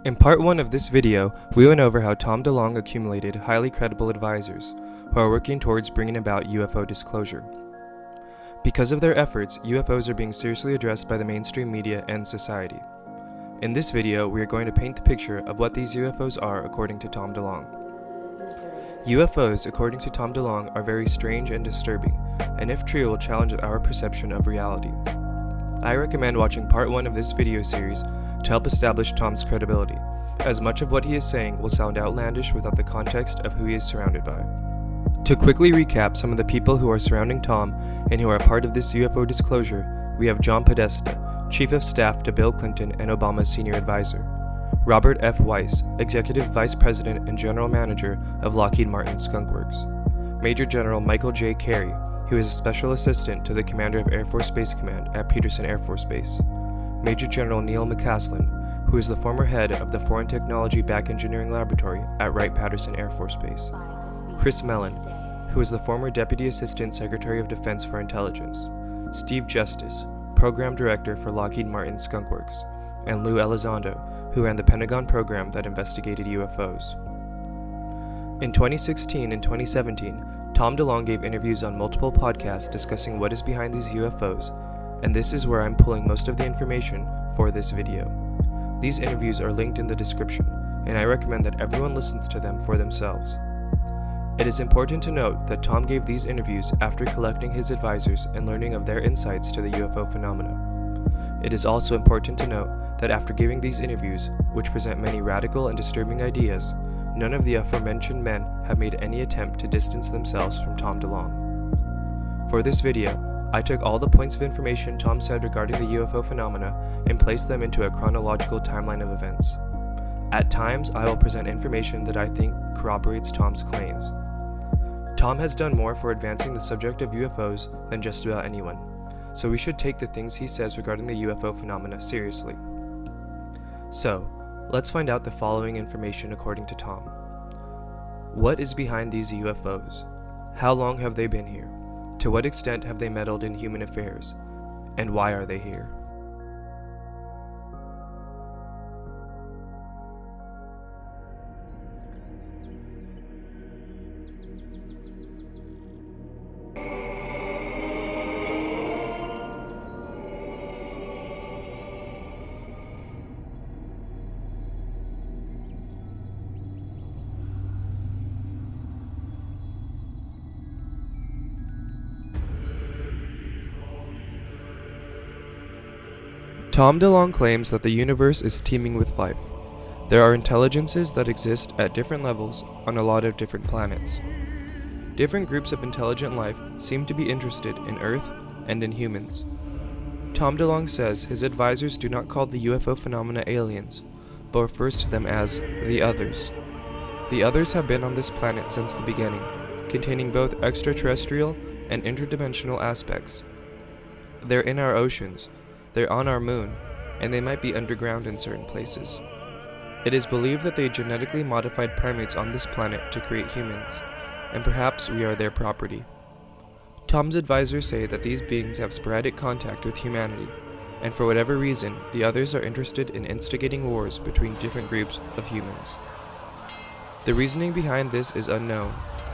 In part 1 of this video, we went over how Tom DeLonge accumulated highly credible advisors who are working towards bringing about UFO disclosure. Because of their efforts, UFOs are being seriously addressed by the mainstream media and society. In this video, we are going to paint the picture of what these UFOs are according to Tom DeLonge. UFOs, according to Tom DeLonge, are very strange and disturbing, and if true, will challenge our perception of reality. I recommend watching part 1 of this video series to help establish Tom's credibility, as much of what he is saying will sound outlandish without the context of who he is surrounded by. To quickly recap some of the people who are surrounding Tom and who are part of this UFO disclosure, we have John Podesta, Chief of Staff to Bill Clinton and Obama's senior advisor; Robert F. Weiss, Executive Vice President and General Manager of Lockheed Martin Skunk Works; Major General Michael J. Carey, who is a Special Assistant to the Commander of Air Force Space Command at Peterson Air Force Base; Major General Neil McCaslin, who is the former head of the Foreign Technology Back Engineering Laboratory at Wright-Patterson Air Force Base; Chris Mellon, who is the former Deputy Assistant Secretary of Defense for Intelligence; Steve Justice, Program Director for Lockheed Martin Skunk Works; and Lou Elizondo, who ran the Pentagon program that investigated UFOs. In 2016 and 2017, Tom DeLonge gave interviews on multiple podcasts discussing what is behind these UFOs, and this is where I'm pulling most of the information for this video. These interviews are linked in the description, and I recommend that everyone listens to them for themselves. It is important to note that Tom gave these interviews after collecting his advisors and learning of their insights to the UFO phenomena. It is also important to note that after giving these interviews, which present many radical and disturbing ideas, none of the aforementioned men have made any attempt to distance themselves from Tom DeLonge. For this video, I took all the points of information Tom said regarding the UFO phenomena and placed them into a chronological timeline of events. At times, I will present information that I think corroborates Tom's claims. Tom has done more for advancing the subject of UFOs than just about anyone, so we should take the things he says regarding the UFO phenomena seriously. So, let's find out the following information according to Tom. What is behind these UFOs? How long have they been here? To what extent have they meddled in human affairs? And why are they here? Tom DeLonge claims that the universe is teeming with life. There are intelligences that exist at different levels on a lot of different planets. Different groups of intelligent life seem to be interested in Earth and in humans. Tom DeLonge says his advisors do not call the UFO phenomena aliens, but refers to them as the others. The others have been on this planet since the beginning, containing both extraterrestrial and interdimensional aspects. They're in our oceans, they're on our moon, and they might be underground in certain places. It is believed that they genetically modified primates on this planet to create humans, and perhaps we are their property. Tom's advisors say that these beings have sporadic contact with humanity, and for whatever reason, the others are interested in instigating wars between different groups of humans. The reasoning behind this is unknown,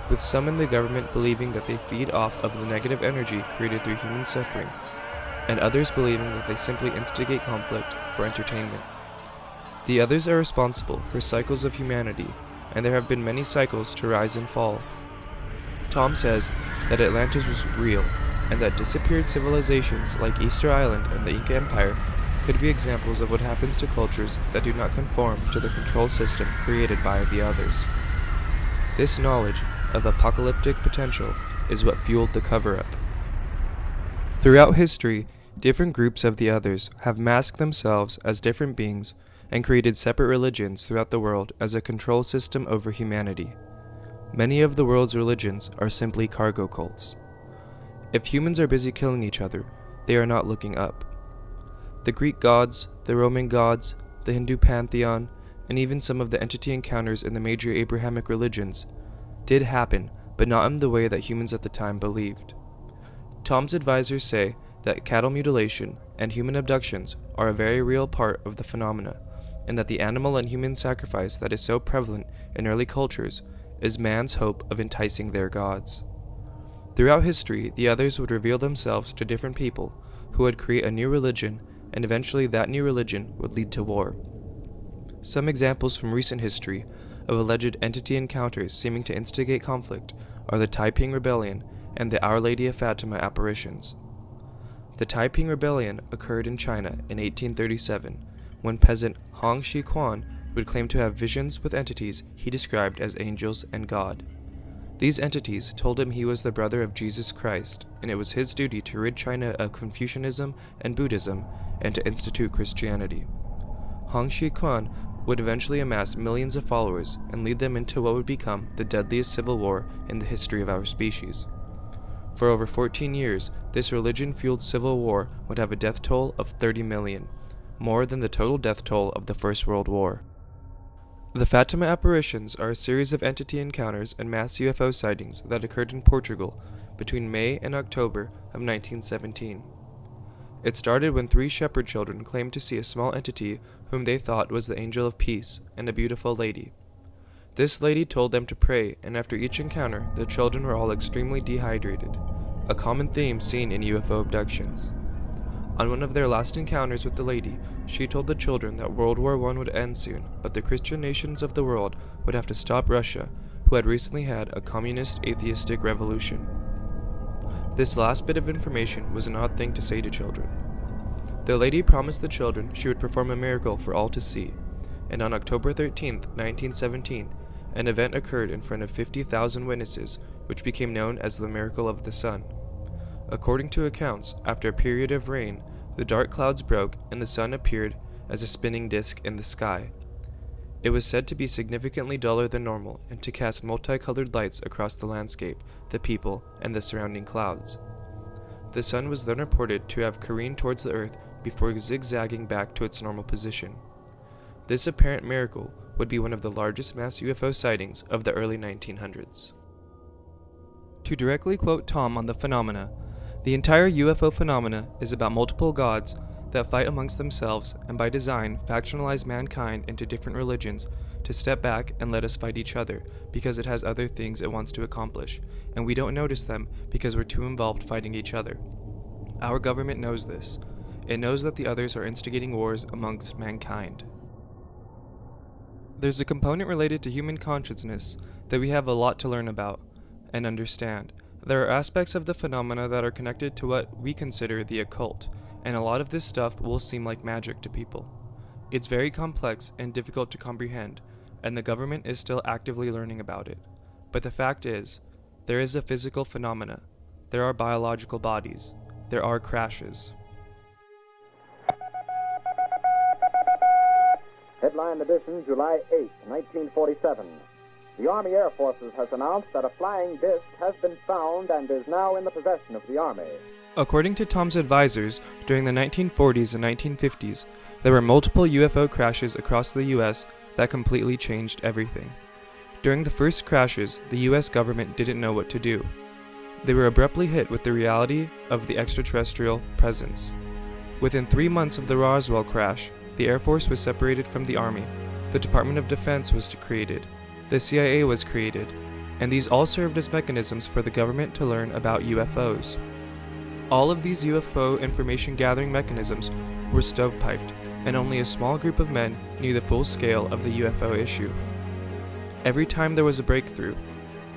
with some in the government believing that they feed off of the negative energy created through human suffering, and others believing that they simply instigate conflict for entertainment. The others are responsible for cycles of humanity, and there have been many cycles to rise and fall. Tom says that Atlantis was real, and that disappeared civilizations like Easter Island and the Inca Empire could be examples of what happens to cultures that do not conform to the control system created by the others. This knowledge of apocalyptic potential is what fueled the cover-up. Throughout history, different groups of the others have masked themselves as different beings and created separate religions throughout the world as a control system over humanity. Many of the world's religions are simply cargo cults. If humans are busy killing each other, they are not looking up. The Greek gods, the Roman gods, the Hindu pantheon, and even some of the entity encounters in the major Abrahamic religions did happen, but not in the way that humans at the time believed. Tom's advisors say that cattle mutilation and human abductions are a very real part of the phenomena, and that the animal and human sacrifice that is so prevalent in early cultures is man's hope of enticing their gods. Throughout history, the others would reveal themselves to different people who would create a new religion, and eventually that new religion would lead to war. Some examples from recent history of alleged entity encounters seeming to instigate conflict are the Taiping Rebellion and the Our Lady of Fatima apparitions. The Taiping Rebellion occurred in China in 1837, when peasant Hong Xiquan would claim to have visions with entities he described as angels and God. These entities told him he was the brother of Jesus Christ, and it was his duty to rid China of Confucianism and Buddhism and to institute Christianity. Hong Xiquan would eventually amass millions of followers and lead them into what would become the deadliest civil war in the history of our species. For over 14 years, this religion-fueled civil war would have a death toll of 30 million, more than the total death toll of the First World War. The Fatima apparitions are a series of entity encounters and mass UFO sightings that occurred in Portugal between May and October of 1917. It started when 3 shepherd children claimed to see a small entity whom they thought was the angel of peace and a beautiful lady. This lady told them to pray, and after each encounter, the children were all extremely dehydrated, a common theme seen in UFO abductions. On one of their last encounters with the lady, she told the children that World War I would end soon, but the Christian nations of the world would have to stop Russia, who had recently had a communist atheistic revolution. This last bit of information was an odd thing to say to children. The lady promised the children she would perform a miracle for all to see, and on October 13, 1917, an event occurred in front of 50,000 witnesses, which became known as the Miracle of the Sun. According to accounts, after a period of rain, the dark clouds broke and the sun appeared as a spinning disk in the sky. It was said to be significantly duller than normal and to cast multicolored lights across the landscape, the people, and the surrounding clouds. The sun was then reported to have careened towards the earth before zigzagging back to its normal position. This apparent miracle would be one of the largest mass UFO sightings of the early 1900s. To directly quote Tom on the phenomena, the entire UFO phenomena is about multiple gods that fight amongst themselves and by design factionalize mankind into different religions to step back and let us fight each other because it has other things it wants to accomplish, and we don't notice them because we're too involved fighting each other. Our government knows this. It knows that the others are instigating wars amongst mankind. There's a component related to human consciousness that we have a lot to learn about and understand. There are aspects of the phenomena that are connected to what we consider the occult, and a lot of this stuff will seem like magic to people. It's very complex and difficult to comprehend, and the government is still actively learning about it. But the fact is, there is a physical phenomena. There are biological bodies. There are crashes. Headline edition, July 8, 1947. The Army Air Forces has announced that a flying disc has been found and is now in the possession of the Army. According to Tom's advisors, during the 1940s and 1950s, there were multiple UFO crashes across the U.S. that completely changed everything. During the first crashes, the U.S. government didn't know what to do. They were abruptly hit with the reality of the extraterrestrial presence. Within 3 months of the Roswell crash, the Air Force was separated from the Army, the Department of Defense was created, the CIA was created, and these all served as mechanisms for the government to learn about UFOs. All of these UFO information gathering mechanisms were stovepiped, and only a small group of men knew the full scale of the UFO issue. Every time there was a breakthrough,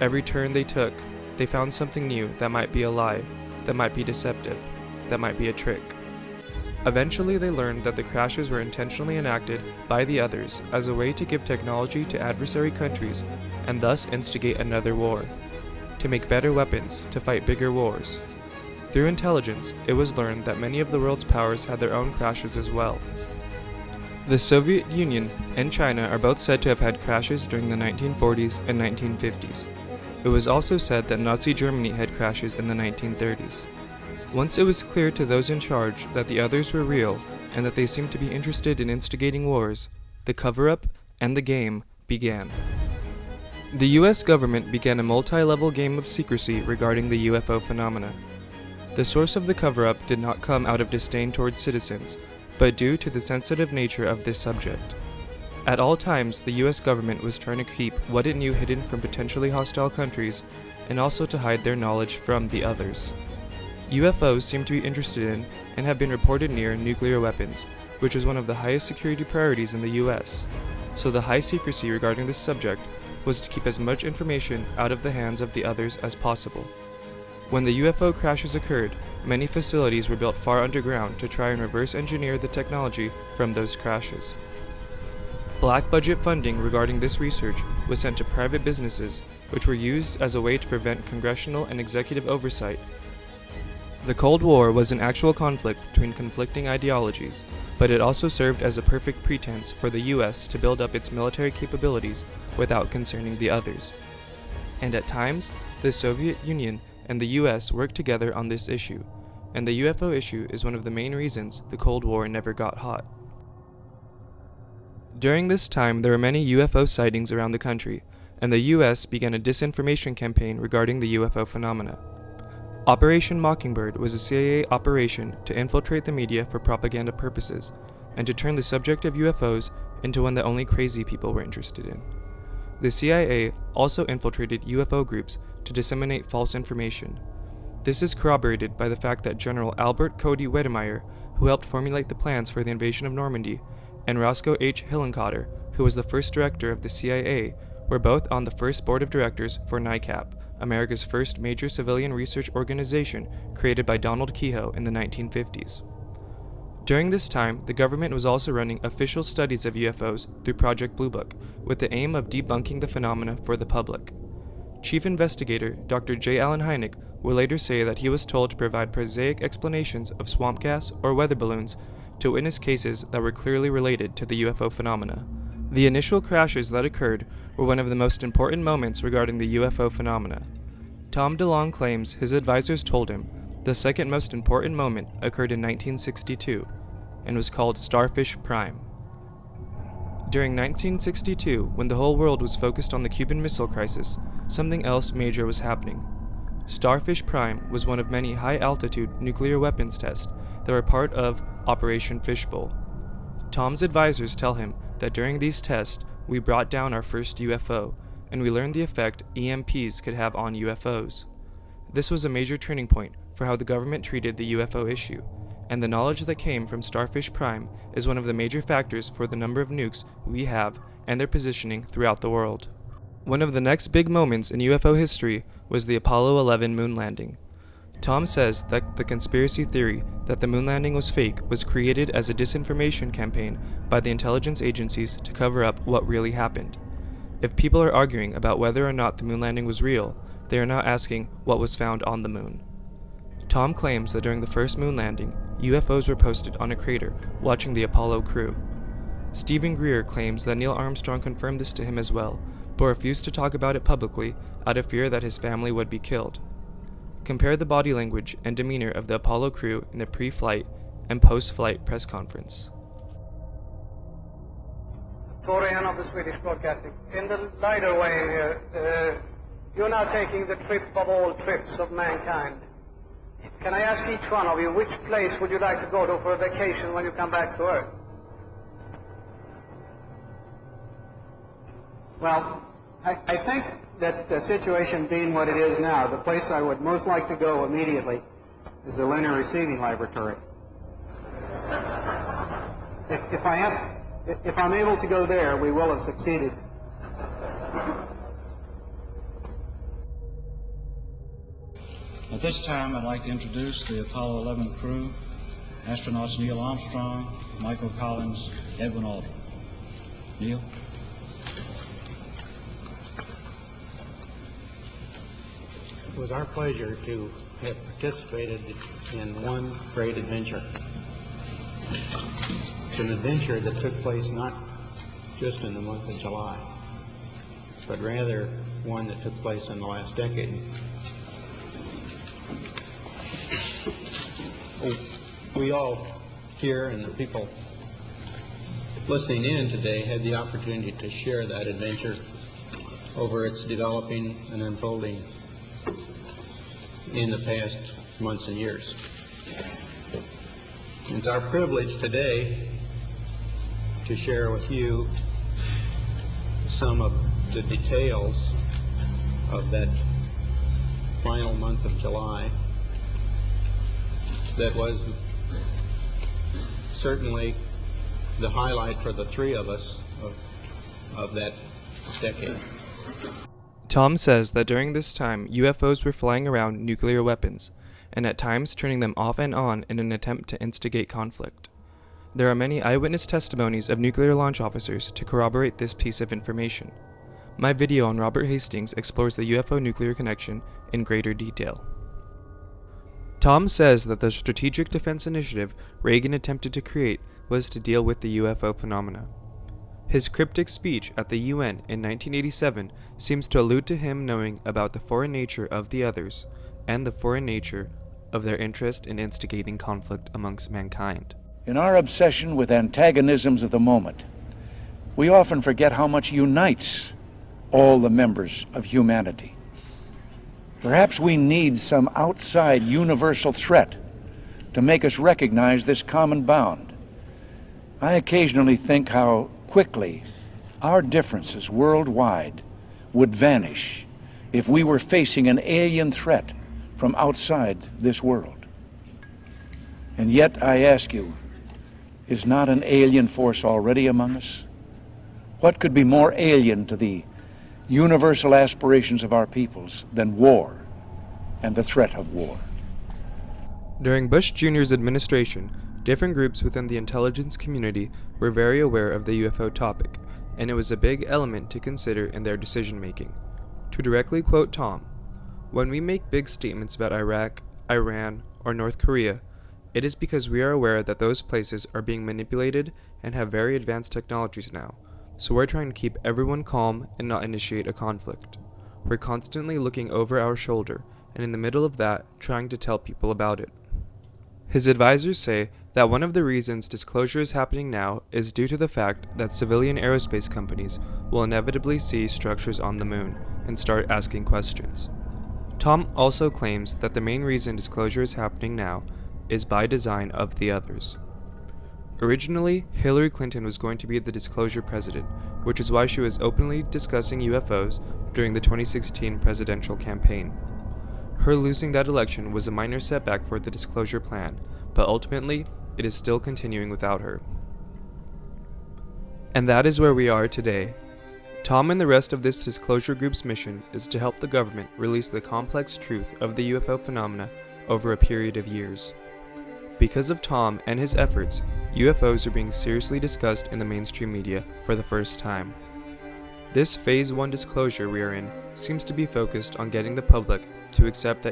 every turn they took, they found something new that might be a lie, that might be deceptive, that might be a trick. Eventually, they learned that the crashes were intentionally enacted by the others as a way to give technology to adversary countries and thus instigate another war, to make better weapons to fight bigger wars. Through intelligence, it was learned that many of the world's powers had their own crashes as well. The Soviet Union and China are both said to have had crashes during the 1940s and 1950s. It was also said that Nazi Germany had crashes in the 1930s. Once it was clear to those in charge that the others were real and that they seemed to be interested in instigating wars, the cover-up and the game began. The US government began a multi-level game of secrecy regarding the UFO phenomena. The source of the cover-up did not come out of disdain towards citizens, but due to the sensitive nature of this subject. At all times, the US government was trying to keep what it knew hidden from potentially hostile countries, and also to hide their knowledge from the others. UFOs seem to be interested in and have been reported near nuclear weapons, which was one of the highest security priorities in the US. So the high secrecy regarding this subject was to keep as much information out of the hands of the others as possible. When the UFO crashes occurred, many facilities were built far underground to try and reverse engineer the technology from those crashes. Black budget funding regarding this research was sent to private businesses, which were used as a way to prevent congressional and executive oversight. The Cold War was an actual conflict between conflicting ideologies, but it also served as a perfect pretense for the US to build up its military capabilities without concerning the others. And at times, the Soviet Union and the US worked together on this issue, and the UFO issue is one of the main reasons the Cold War never got hot. During this time, there were many UFO sightings around the country, and the US began a disinformation campaign regarding the UFO phenomena. Operation Mockingbird was a CIA operation to infiltrate the media for propaganda purposes, and to turn the subject of UFOs into one that only crazy people were interested in. The CIA also infiltrated UFO groups to disseminate false information. This is corroborated by the fact that General Albert Cody Wedemeyer, who helped formulate the plans for the invasion of Normandy, and Roscoe H. Hillenkotter, who was the first director of the CIA, were both on the first board of directors for NICAP, America's first major civilian research organization created by Donald Keyhoe in the 1950s. During this time, the government was also running official studies of UFOs through Project Blue Book, with the aim of debunking the phenomena for the public. Chief investigator Dr. J. Allen Hynek will later say that he was told to provide prosaic explanations of swamp gas or weather balloons to witness cases that were clearly related to the UFO phenomena. The initial crashes that occurred were one of the most important moments regarding the UFO phenomena. Tom Delonge claims his advisors told him the second most important moment occurred in 1962 and was called Starfish Prime. During 1962, when the whole world was focused on the Cuban Missile Crisis, something else major was happening. Starfish Prime was one of many high-altitude nuclear weapons tests that were part of Operation Fishbowl. Tom's advisors tell him that during these tests, we brought down our first UFO, and we learned the effect EMPs could have on UFOs. This was a major turning point for how the government treated the UFO issue, and the knowledge that came from Starfish Prime is one of the major factors for the number of nukes we have and their positioning throughout the world. One of the next big moments in UFO history was the Apollo 11 moon landing. Tom says that the conspiracy theory that the moon landing was fake was created as a disinformation campaign by the intelligence agencies to cover up what really happened. If people are arguing about whether or not the moon landing was real, they are not asking what was found on the moon. Tom claims that during the first moon landing, UFOs were posted on a crater watching the Apollo crew. Stephen Greer claims that Neil Armstrong confirmed this to him as well, but refused to talk about it publicly out of fear that his family would be killed. Compare the body language and demeanor of the Apollo crew in the pre-flight and post-flight press conference. Torian of the Swedish Broadcasting. In the lighter way here, you're now taking the trip of all trips of mankind. Can I ask each one of you, which place would you like to go to for a vacation when you come back to Earth? Well, I think that the situation being what it is now, the place I would most like to go immediately is the Lunar Receiving Laboratory. If I'm able to go there, we will have succeeded. At this time, I'd like to introduce the Apollo 11 crew, astronauts Neil Armstrong, Michael Collins, Edwin Aldrin. Neil? It was our pleasure to have participated in one great adventure. It's an adventure that took place not just in the month of July, but rather one that took place in the last decade. We all here and the people listening in today had the opportunity to share that adventure over its developing and unfolding in the past months and years. It's our privilege today to share with you some of the details of that final month of July that was certainly the highlight for the three of us of that decade. Tom says that during this time, UFOs were flying around nuclear weapons, and at times turning them off and on in an attempt to instigate conflict. There are many eyewitness testimonies of nuclear launch officers to corroborate this piece of information. My video on Robert Hastings explores the UFO nuclear connection in greater detail. Tom says that the Strategic Defense Initiative Reagan attempted to create was to deal with the UFO phenomena. His cryptic speech at the UN in 1987 seems to allude to him knowing about the foreign nature of the others and the foreign nature of their interest in instigating conflict amongst mankind. In our obsession with antagonisms of the moment, we often forget how much unites all the members of humanity. Perhaps we need some outside universal threat to make us recognize this common bound. I occasionally think how quickly our differences worldwide would vanish if we were facing an alien threat from outside this world. And yet, I ask you, is not an alien force already among us? What could be more alien to the universal aspirations of our peoples than war and the threat of war? During Bush Jr.'s administration, different groups within the intelligence community were very aware of the UFO topic, and it was a big element to consider in their decision-making. To directly quote Tom, "When we make big statements about Iraq, Iran, or North Korea, it is because we are aware that those places are being manipulated and have very advanced technologies now, so we're trying to keep everyone calm and not initiate a conflict. We're constantly looking over our shoulder, and in the middle of that, trying to tell people about it." His advisors say that one of the reasons disclosure is happening now is due to the fact that civilian aerospace companies will inevitably see structures on the moon and start asking questions. Tom also claims that the main reason disclosure is happening now is by design of the others. Originally, Hillary Clinton was going to be the disclosure president, which is why she was openly discussing UFOs during the 2016 presidential campaign. Her losing that election was a minor setback for the disclosure plan, but ultimately, it is still continuing without her. And that is where we are today. Tom and the rest of this disclosure group's mission is to help the government release the complex truth of the UFO phenomena over a period of years. Because of Tom and his efforts, UFOs are being seriously discussed in the mainstream media for the first time. This Phase 1 disclosure we are in seems to be focused on getting the public to accept that